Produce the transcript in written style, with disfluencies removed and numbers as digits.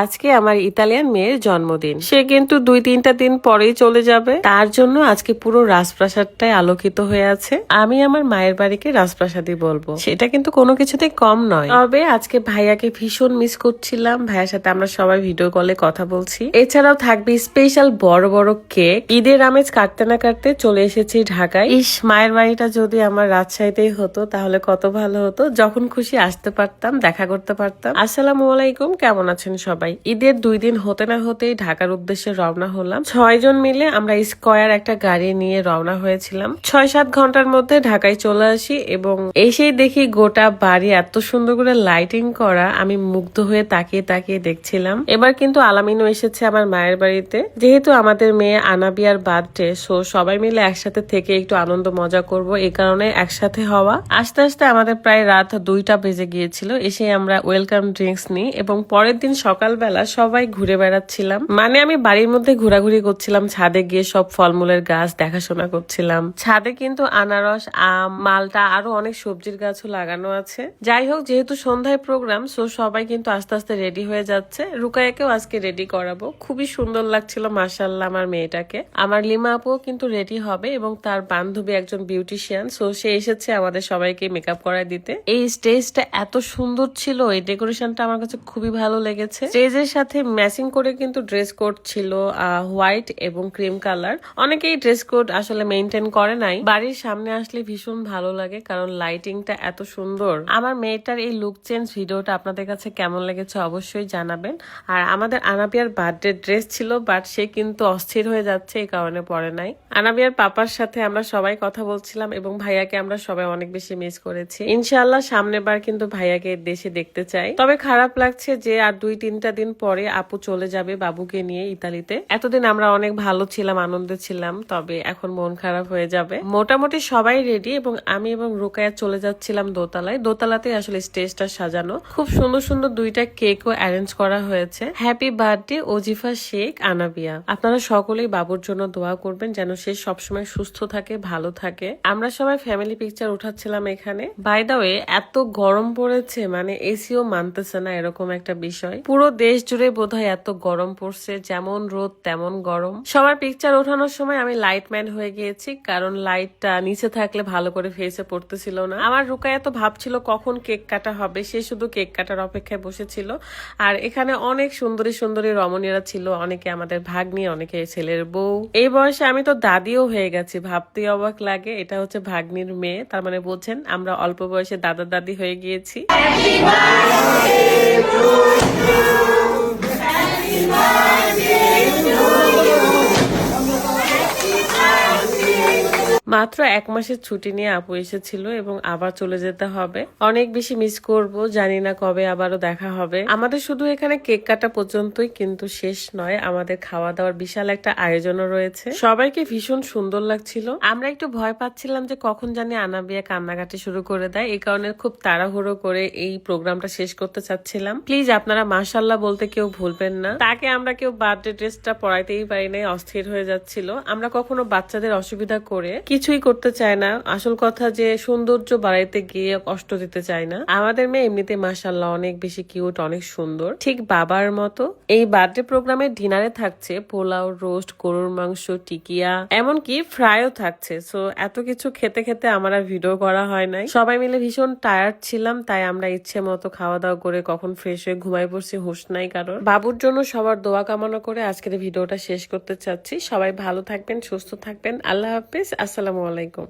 আজকে আমার ইতালিয়ান মেয়ের জন্মদিন। সে কিন্তু 2-3টা দিন পরেই চলে যাবে। তার জন্য আজকে পুরো রাজপ্রাসাদটাই আলোকিত হয়ে আছে। আমি আমার মায়ের বাড়িকে রাজপ্রাসাদই বলবো, সেটা কিন্তু কোনো কিছুতেই কম নয়। তবে আজকে ভাইয়াকে ভীষণ মিস করছিলাম। ভাইয়ার সাথে আমরা সবাই ভিডিও কলে কথা বলছি। এছাড়াও থাকবে স্পেশাল বড় বড় কেক। ঈদের আমেজ কাটতে না কাটতে চলে এসেছি ঢাকায়। ইস, মায়ের বাড়িটা যদি আমার রাজশাহীতেই হতো তাহলে কত ভালো হতো। যখন খুশি আসতে পারতাম, দেখা করতে পারতাম। আসসালামু আলাইকুম, কেমন আছেন সবাই? ঈদের 2 দিন হতে না হতেই ঢাকার উদ্দেশ্যে রওনা হলাম। 6 জন মিলে আমরা স্কয়ার একটা গাড়ি নিয়ে রওনা হয়েছিলাম। 6-7 ঘন্টার মধ্যে ঢাকায় চলে আসি এবং এসেই দেখি গোটা বাড়ি এত সুন্দর করে লাইটিং করা। আমি মুগ্ধ হয়ে তাকিয়ে তাকিয়ে দেখছিলাম। এবার কিন্তু আলামিনও এসেছে আমার মায়ের বাড়িতে। যেহেতু আমাদের মেয়ে আনাবিয়ার বার্থডে, সো সবাই মিলে একসাথে থেকে একটু আনন্দ মজা করব, এই কারণে একসাথে হওয়া। আস্তে আস্তে আমাদের প্রায় রাত 2টা বেজে গিয়েছিল। এসে আমরা ওয়েলকাম ড্রিঙ্কস নিই এবং পরের দিন সকালবেলা সবাই ঘুরে বেড়াচ্ছিলাম। মানে আমি বাড়ির মধ্যে ঘোরাঘুরি করছিলাম, ছাদে গিয়ে সব ফলমূলের গাছ দেখাশোনা করছিলাম। ছাদে কিন্তু আনারস, আম, মালটা আরো অনেক সবজির গাছও লাগানো আছে। যাই হোক, যেহেতু সন্ধ্যায় প্রোগ্রাম, সো সবাই কিন্তু আস্তে আস্তে রেডি হয়ে যাচ্ছে। রুকায়াকেও আজকে রেডি করাবো। খুবই সুন্দর লাগছিল মাশাআল্লাহ আমার মেয়েটাকে। আমার লিমা আপুও কিন্তু রেডি হবে এবং তার বান্ধবী একজন বিউটিশিয়ান, সো সে এসেছে আমাদের সবাইকে মেকআপ করায় দিতে। এই স্টেজটা এত সুন্দর ছিল, এই ডেকোরেশনটা আমার কাছে খুবই ভালো লেগেছে। স্টেজের সাথে ম্যাচিং করে কিন্তু ড্রেস কোড ছিল হোয়াইট এবং ক্রিম কালার। অনেকেই ড্রেস কোড আসলে মেনটেন করে নাই। বাড়ির সামনে আসলে ভীষণ ভালো লাগে কারণ লাইটিংটা এত সুন্দর। আমার মেয়েটার এই লুক চেঞ্জ ভিডিওটা আপনাদের কাছে কেমন লেগেছে অবশ্যই জানাবেন। আর আমাদের আনাবিয়ার বার্থডে ড্রেস ছিল, বাট সে কিন্তু অস্থির হয়ে যাচ্ছে, এই কারণে পরে নাই। আনাবিয়ার পাপার সাথে আমরা সবাই কথা বলছিলাম এবং ভাইয়াকে আমরা সবাই অনেক বেশি মিস করেছি। ইনশাআল্লাহ সামনের বার কিন্তু ভাইয়াকে দেশে দেখতে চাই। তবে খারাপ লাগছে যে আর 2-3টা দিন পরে আপু চলে যাবে বাবুকে নিয়ে ইতালিতে। এতদিন আমরা অনেক ভালো ছিলাম, আনন্দে ছিলাম, তবে এখন মন খারাপ হয়ে যাবে। মোটামুটি সবাই রেডি এবং আমি এবং রুকায়া চলে যাচ্ছিলাম দোতলায়। দোতলাতে আসলে স্টেজটা সাজানো, খুব সুন্দর সুন্দর 2টা কেকও অ্যারেঞ্জ করা হয়েছে। Happy birthday Ozifa Sheikh Anabia. আপনারা সকলেই বাবুর জন্য দোয়া করবেন যেন সে সবসময় সুস্থ থাকে, ভালো থাকে। আমরা সবাই ফ্যামিলি পিকচার উঠাচ্ছিলাম এখানে। বাই দা ওয়ে, এত গরম পড়েছে, মানে এসিও মানতেছে না, এরকম একটা বিষয়। পুরো দেশ জুড়ে বোধহয় এত গরম পড়ছে, যেমন রোদ তেমন গরম। সবার পিকচার ওঠানোর সময় আমি লাইটম্যান হয়ে গিয়েছি কারণ লাইটটা নিচে থাকলে ভালো করে ফেসে পড়তেছিল না। আমার রুকায়া তো ভাবছিল কখন কেক কাটা হবে, সে শুধু কেক কাটার অপেক্ষায় বসেছিল। আর এখানে অনেক সুন্দরী সুন্দরী রমণীরা ছিল, অনেকে আমাদের ভাগ্নি, অনেকে ছেলের বউ। এই বয়সে আমি তো দাদিও হয়ে গেছি, ভাবতেই অবাক লাগে। এটা হচ্ছে ভাগ্নির মেয়ে, তার মানে বলছেন আমরা অল্প বয়সে দাদা দাদি হয়ে গিয়েছি। মাত্র 1 মাসের ছুটি নিয়ে আপু এসেছিল এবং আবার চলে যেতে হবে। অনেক বেশি মিস করব, জানি না কবে আবারও দেখা হবে। আমাদের শুধু এখানে কেক কাটা পর্যন্তই কিন্তু শেষ নয়, আমাদের খাওয়া দাওয়ার বিশাল একটা আয়োজনও রয়েছে। সবাইকে ভীষণ সুন্দর লাগছিল। আমরা একটু ভয় পাচ্ছিলাম যে কখন জানি আনাবিয়া কান্নাকাটি শুরু করে দেয়, এই কারণে খুব তাড়াহুড়ো করে এই প্রোগ্রামটা শেষ করতে চাচ্ছিলাম। প্লিজ আপনারা মাশাআল্লাহ বলতে কেউ ভুলবেন না। তাকে আমরা কেউ বার্থডে ড্রেসটা পরাইতেই পারি নাই, অস্থির হয়ে যাচ্ছিল। আমরা কখনো বাচ্চাদের অসুবিধা করে কিছুই করতে চায় না। আসল কথা যে সৌন্দর্য বাড়াইতে গিয়ে কষ্ট দিতে চায় না। আমাদের মেয়ে এমনিতে মাশাআল্লাহ অনেক বেশি কিউট, অনেক সুন্দর, ঠিক বাবার মতো। এই বার্থডে প্রোগ্রামের ডিনারে থাকছে পোলাও, রোস্ট, গরুর মাংস, টিকিয়া, এমনকি ফ্রাইও থাকছে। সো এত কিছু খেতে খেতে আমার আর ভিডিও করা হয় নাই। সবাই মিলে ভীষণ টায়ার্ড ছিলাম, তাই আমরা ইচ্ছে মতো খাওয়া দাওয়া করে কখন ফ্রেশ হয়ে ঘুমাই পড়ছি, হুঁশ নাই কারণ। বাবুর জন্য সবার দোয়া কামনা করে আজকের ভিডিওটা শেষ করতে চাচ্ছি। সবাই ভালো থাকবেন, সুস্থ থাকবেন। আল্লাহ হাফেজ, আসসালামু আলাইকুম।